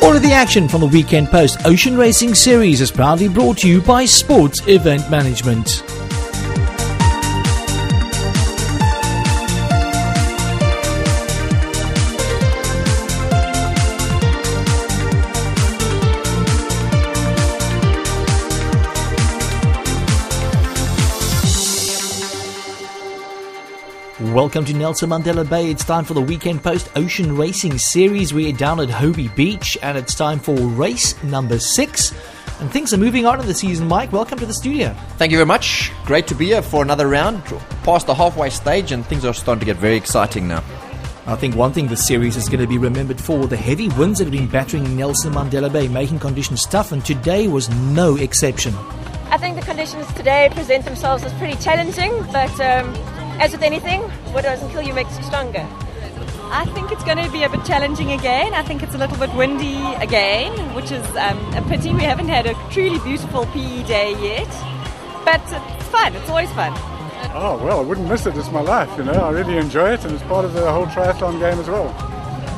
All of the action from the Weekend Post Ocean Racing Series is proudly brought to you by Sports Event Management. Welcome to Nelson Mandela Bay. It's time for the Weekend Post Ocean Racing Series. We're down at Hobie Beach and it's time for race number 6. And things are moving on in the season. Mike, welcome to the studio. Thank you very much. Great to be here for another round. Past the halfway stage and things are starting to get very exciting now. I think one thing this series is going to be remembered for the heavy winds that have been battering Nelson Mandela Bay, making conditions tough, and today was no exception. I think the conditions today present themselves as pretty challenging, but as with anything, what doesn't kill you makes you stronger. I think it's going to be a bit challenging again. I think it's a little bit windy again, which is a pity. We haven't had a truly beautiful PE day yet, but it's fun. It's always fun. Oh, well, I wouldn't miss it. It's my life, you know. I really enjoy it, and it's part of the whole triathlon game as well.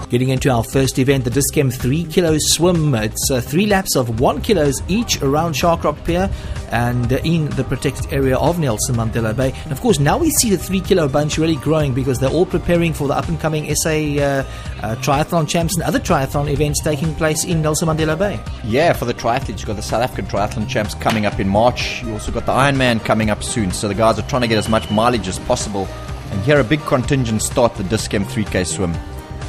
Getting into our first event, the Discam 3 kilo swim. It's 3 laps of 1 kilos each around Shark Rock Pier and in the protected area of Nelson Mandela Bay. And of course, now we see the 3 kilo bunch really growing because they're all preparing for the up and coming SA triathlon champs and other triathlon events taking place in Nelson Mandela Bay. Yeah, for the triathletes, you've got the South African triathlon champs coming up in March. You also got the Ironman coming up soon. So the guys are trying to get as much mileage as possible. And here a big contingent start the Discam 3K swim.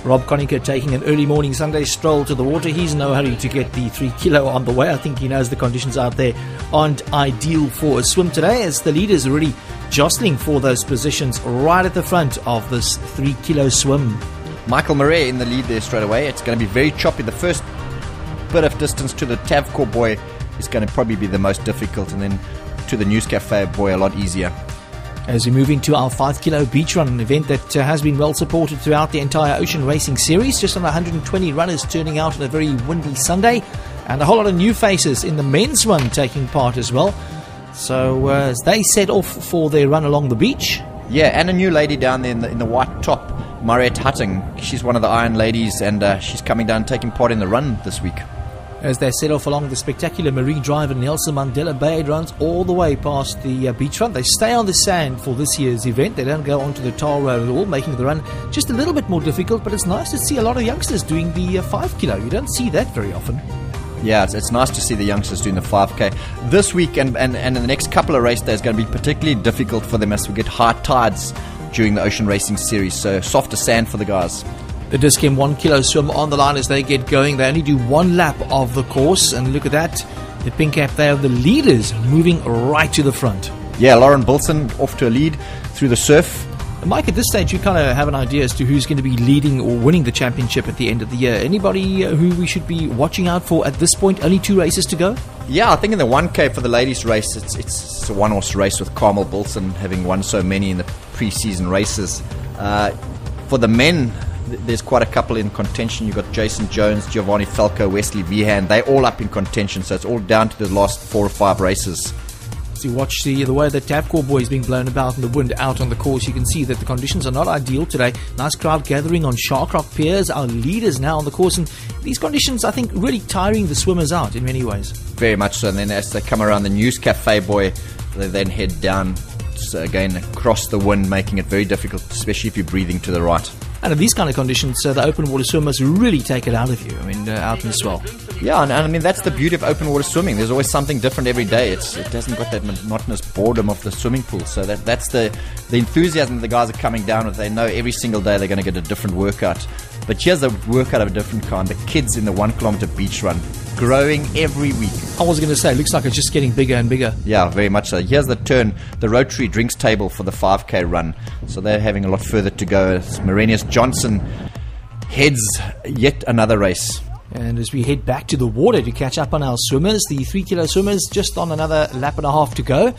Rob Conacher taking an early morning Sunday stroll to the water. He's in no hurry to get the 3 kilo on the way. I think he knows the conditions out there aren't ideal for a swim today, as the leaders are really jostling for those positions right at the front of this 3 kilo swim. Michael Murray in the lead there straight away. It's going to be very choppy. The first bit of distance to the Tavcor boy is going to probably be the most difficult, and then to the News Cafe boy a lot easier. As we move into our 5 kilo beach run, an event that has been well supported throughout the entire Ocean Racing Series. Just under 120 runners turning out on a very windy Sunday, and a whole lot of new faces in the men's run taking part as well. So as they set off for their run along the beach. Yeah, and a new lady down there in the white top, Mariette Hutting. She's one of the Iron Ladies, and she's coming down taking part in the run this week. As they set off along the spectacular Marie Drive in Nelson Mandela Bay, it runs all the way past the beach run. They stay on the sand for this year's event. They don't go onto the tar road at all, making the run just a little bit more difficult. But it's nice to see a lot of youngsters doing the 5 kilo. You don't see that very often. Yeah, it's nice to see the youngsters doing the 5K. This week and the next couple of race days are going to be particularly difficult for them as we get high tides during the Ocean Racing Series. So softer sand for the guys. The Discam 1 kilo swim on the line as they get going. They only do 1 lap of the course, and look at that. The pink cap, they are the leaders moving right to the front. Yeah, Lauren Bilson off to a lead through the surf. And Mike, at this stage, you kind of have an idea as to who's going to be leading or winning the championship at the end of the year. Anybody who we should be watching out for at this point? Only 2 races to go? Yeah, I think in the 1K for the ladies' race, it's a one-horse race with Carmel Bilson having won so many in the pre-season races. For the men, there's quite a couple in contention. You've got Jason Jones, Giovanni Falco, Wesley Vihan. They're all up in contention, so it's all down to the last 4 or 5 races. As you watch the way the Tavcor boy is being blown about in the wind out on the course, you can see that the conditions are not ideal today. Nice crowd gathering on Shark Rock Piers, our leaders now on the course, and these conditions, I think, really tiring the swimmers out in many ways. Very much so, and then as they come around the News Cafe boy, they then head down, again across the wind, making it very difficult, especially if you're breathing to the right. And in these kind of conditions, the open water swimmers really take it out of you. I mean, out in the swell. Yeah, and I mean, that's the beauty of open water swimming. There's always something different every day. It hasn't got that monotonous boredom of the swimming pool. So that's the enthusiasm the guys are coming down with. They know every single day they're going to get a different workout. But here's a workout of a different kind. The kids in the 1 kilometer beach run, growing every week. I was going to say, it looks like it's just getting bigger and bigger. Yeah, very much so. Here's the turn, the Rotary drinks table for the 5K run. So they're having a lot further to go. Marenius Johnson heads yet another race. And as we head back to the water to catch up on our swimmers, the 3 kilo swimmers just on another lap and a half to go.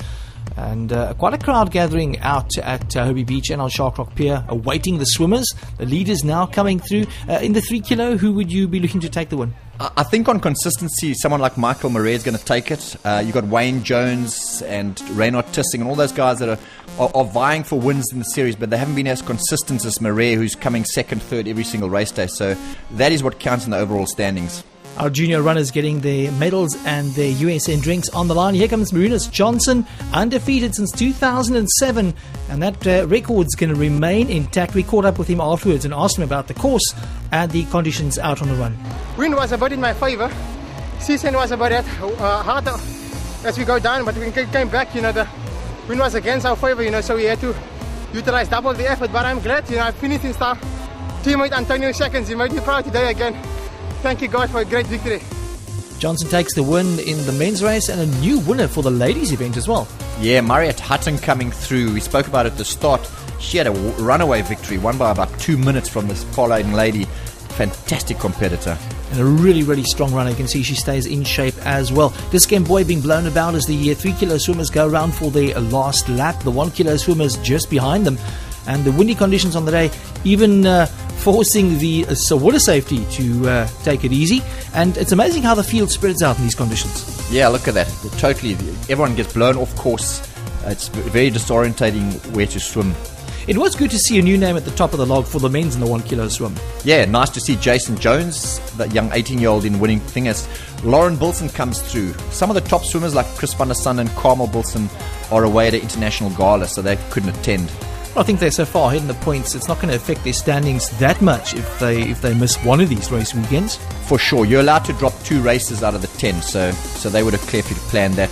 And quite a crowd gathering out at Hobie Beach and on Shark Rock Pier, awaiting the swimmers. The leaders now coming through. In the 3 kilo, who would you be looking to take the win? I think on consistency, someone like Michael Murray is going to take it. You've got Wayne Jones and Reynard Tissing and all those guys that are vying for wins in the series, but they haven't been as consistent as Murray, who's coming second, third every single race day. So that is what counts in the overall standings. Our junior runners getting their medals and their USN drinks on the line. Here comes Marinus Johnson, undefeated since 2007, and that record's going to remain intact. We caught up with him afterwards and asked him about the course and the conditions out on the run. Wind was about in my favor. Season was about that harder as we go down, but when we came back, the wind was against our favor, so we had to utilize double the effort. But I'm glad, I finished in style. Teammate Antonio seconds, he made me proud today again. Thank you, God, for a great victory. Johnson takes the win in the men's race and a new winner for the ladies' event as well. Yeah, Mariette Hutton coming through. We spoke about it at the start. She had a runaway victory, won by about 2 minutes from this Pauline lady. Fantastic competitor. And a really, really strong runner. You can see she stays in shape as well. This game boy being blown about as the 3 kilo swimmers go around for their last lap. The 1 kilo swimmers just behind them. And the windy conditions on the day even forcing the water safety to take it easy. And it's amazing how the field spreads out in these conditions. Yeah, look at that. Totally. Everyone gets blown off course. It's very disorientating where to swim. It was good to see a new name at the top of the log for the men's in the 1 kilo swim. Yeah, nice to see Jason Jones, that young 18-year-old in winning thing, as Lauren Bilson comes through. Some of the top swimmers like Chris van der Sun and Carmel Bilson are away at an international gala, so they couldn't attend. I think they're so far ahead in the points, it's not going to affect their standings that much if they miss one of these race weekends. For sure. You're allowed to drop 2 races out of the 10, so they would have clearly planned that.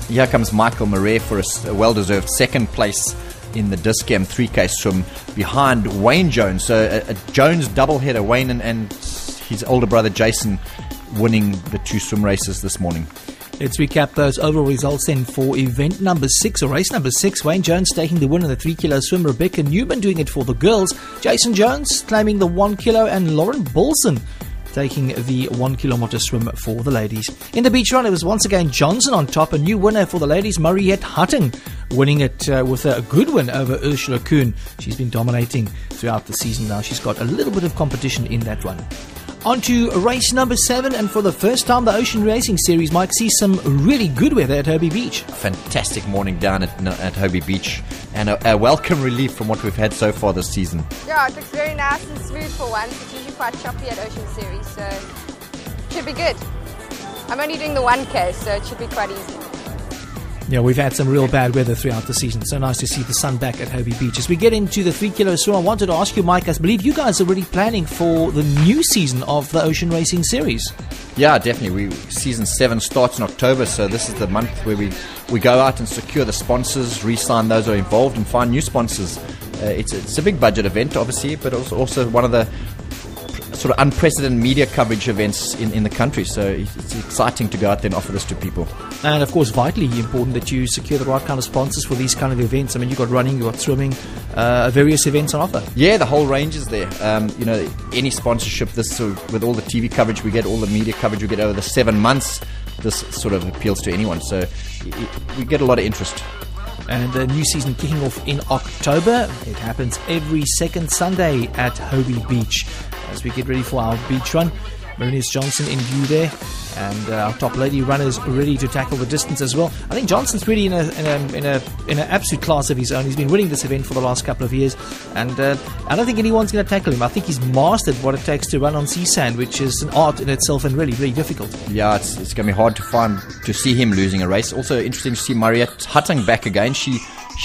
Here comes Michael Murray for a well-deserved second place in the Discam 3K swim behind Wayne Jones. So a Jones doubleheader, Wayne and his older brother Jason winning the 2 swim races this morning. Let's recap those overall results then for event number 6, or race number 6. Wayne Jones taking the win in the 3 kilo swim. Rebecca Newman doing it for the girls. Jason Jones claiming the 1 kilo, and Lauren Bilson taking the 1 kilometer swim for the ladies. In the beach run, it was once again Johnson on top. A new winner for the ladies, Mariette Hutton, winning it with a good win over Ursula Kuhn. She's been dominating throughout the season now. She's got a little bit of competition in that run. On to race number 7, and for the first time the Ocean Racing Series might see some really good weather at Hobie Beach. Fantastic morning down at Hobie Beach, and a welcome relief from what we've had so far this season. Yeah, it looks very nice and smooth for once. It's usually quite choppy at Ocean Series, so it should be good. I'm only doing the 1K, so it should be quite easy. Yeah, we've had some real bad weather throughout the season. So nice to see the sun back at Hobie Beach. As we get into the 3 kilo swim, I wanted to ask you, Mike, I believe you guys are already planning for the new season of the Ocean Racing Series. Yeah, definitely. Season 7 starts in October, so this is the month where we go out and secure the sponsors, re-sign those who are involved, and find new sponsors. It's a big budget event, obviously, but also one of the sort of unprecedented media coverage events in the country, so it's exciting to go out there and offer this to people. And of course, vitally important that you secure the right kind of sponsors for these kind of events. I mean, you've got running, you've got swimming, various events on offer. Yeah, the whole range is there. Any sponsorship, with all the TV coverage we get, all the media coverage we get over the 7 months, this sort of appeals to anyone, so we get a lot of interest. And the new season kicking off in October. It happens every second Sunday at Hobie Beach. As we get ready for our beach run, Marinus Johnson in view there, and our top lady runners ready to tackle the distance as well. I think Johnson's really in an absolute class of his own. He's been winning this event for the last couple of years, and I don't think anyone's going to tackle him. I think he's mastered what it takes to run on sea sand, which is an art in itself and really, really difficult. Yeah, it's going to be hard to see him losing a race. Also interesting to see Mariette Hutton back again. She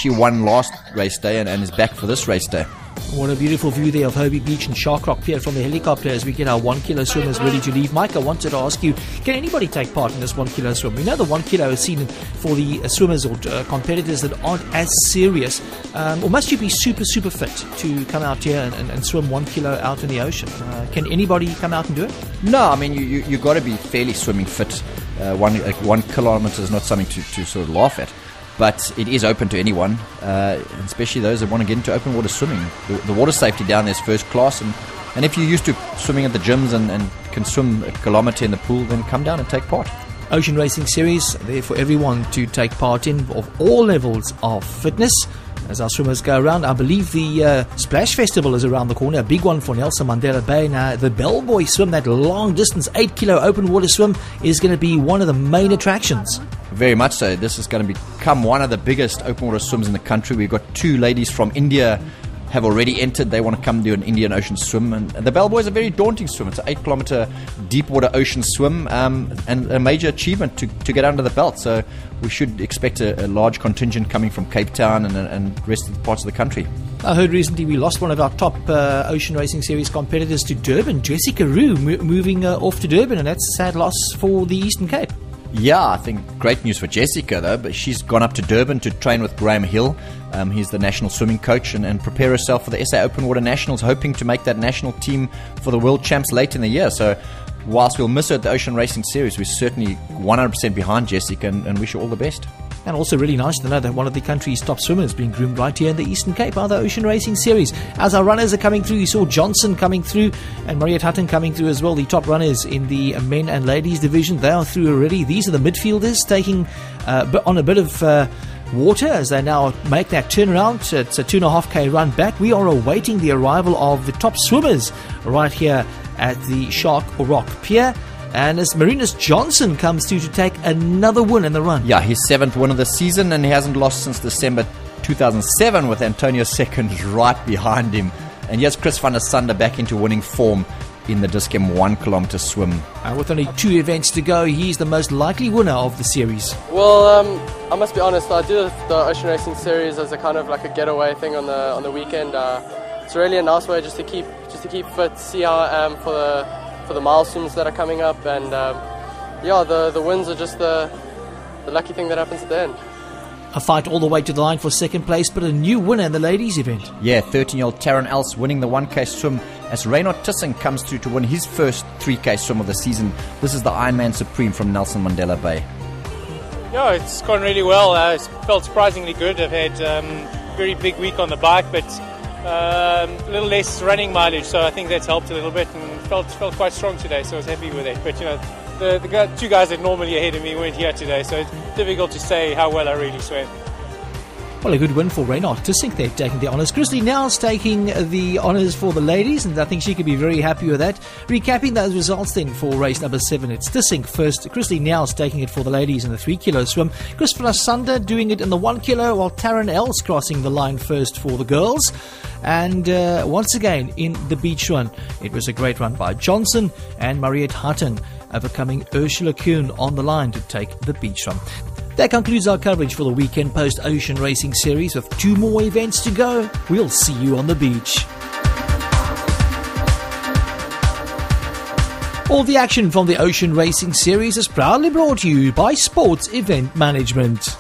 won last race day and is back for this race day. What a beautiful view there of Hobie Beach and Shark Rock Pier from the helicopter as we get our 1 kilo swimmers ready to leave. Mike, I wanted to ask you, can anybody take part in this 1 kilo swim? We know the 1 kilo is seen for the swimmers or competitors that aren't as serious. Or must you be super, super fit to come out here and swim 1 kilo out in the ocean? Can anybody come out and do it? No, I mean, you got to be fairly swimming fit. 1 kilometer is not something to sort of laugh at. But it is open to anyone, especially those that want to get into open water swimming. The water safety down there is first class, and if you're used to swimming at the gyms and can swim a kilometre in the pool, then come down and take part. Ocean Racing Series, there for everyone to take part in, of all levels of fitness. As our swimmers go around, I believe the Splash Festival is around the corner, a big one for Nelson Mandela Bay. Now, the Bellboy swim, that long distance 8 kilo open water swim, is going to be one of the main attractions. Very much so. This is going to become one of the biggest open water swims in the country. We've got 2 ladies from India have already entered. They want to come do an Indian Ocean swim. And the Bellboy is a very daunting swim. It's an 8-kilometer deep water ocean swim, and a major achievement to get under the belt. So we should expect a large contingent coming from Cape Town and rest of the parts of the country. I heard recently we lost one of our top Ocean Racing Series competitors to Durban, Jessica Roux, moving off to Durban, and that's a sad loss for the Eastern Cape. Yeah, I think great news for Jessica, though, but she's gone up to Durban to train with Graham Hill. He's the national swimming coach, and prepare herself for the SA Open Water Nationals, hoping to make that national team for the World Champs late in the year. So whilst we'll miss her at the Ocean Racing Series, we're certainly 100% behind Jessica and wish her all the best. And also really nice to know that one of the country's top swimmers being groomed right here in the Eastern Cape by the Ocean Racing Series. As our runners are coming through, you saw Johnson coming through and Mariette Hutton coming through as well, the top runners in the men and ladies division. They are through already. These are the midfielders taking on a bit of water as they now make that turnaround. It's a 2.5k run back. We are awaiting the arrival of the top swimmers right here at the Shark Rock Pier. And as Marinus Johnson comes through to take another win in the run. Yeah, his 7th win of the season, and he hasn't lost since December 2007 with Antonio Seconds right behind him. And yes, Chris van der Sande back into winning form in the Dis-Chem 1-kilometer swim. And with only 2 events to go, he's the most likely winner of the series. Well, I must be honest, I do the Ocean Racing Series as a kind of like a getaway thing on the weekend. It's really a nice way just to keep fit, see how I am for the milestones that are coming up, and the wins are just the lucky thing that happens at the end. A fight all the way to the line for second place, but a new winner in the ladies event. Yeah, 13-year-old Taryn Else winning the 1K swim as Reynard Tissing comes through to win his first 3K swim of the season. This is the Ironman Supreme from Nelson Mandela Bay. Yeah, it's gone really well. It's felt surprisingly good. I've had a very big week on the bike, but a little less running mileage, so I think that's helped a little bit, and felt quite strong today, so I was happy with it. But the 2 guys that normally ahead of me weren't here today, so it's difficult to say how well I really swam. Well, a good win for Reynard Tissing. They're taking the honours. Christy Nels taking the honours for the ladies, and I think she could be very happy with that. Recapping those results then for race number 7, it's Tissing first, Christy Nels taking it for the ladies in the 3-kilo swim, Chris van der Sande doing it in the 1-kilo, while Taryn Else crossing the line first for the girls. And once again in the beach run, it was a great run by Johnson and Mariette Hutton, overcoming Ursula Kuhn on the line to take the beach run. That concludes our coverage for the Weekend Post Ocean Racing Series with 2 more events to go. We'll see you on the beach. All the action from the Ocean Racing Series is proudly brought to you by Sports Event Management.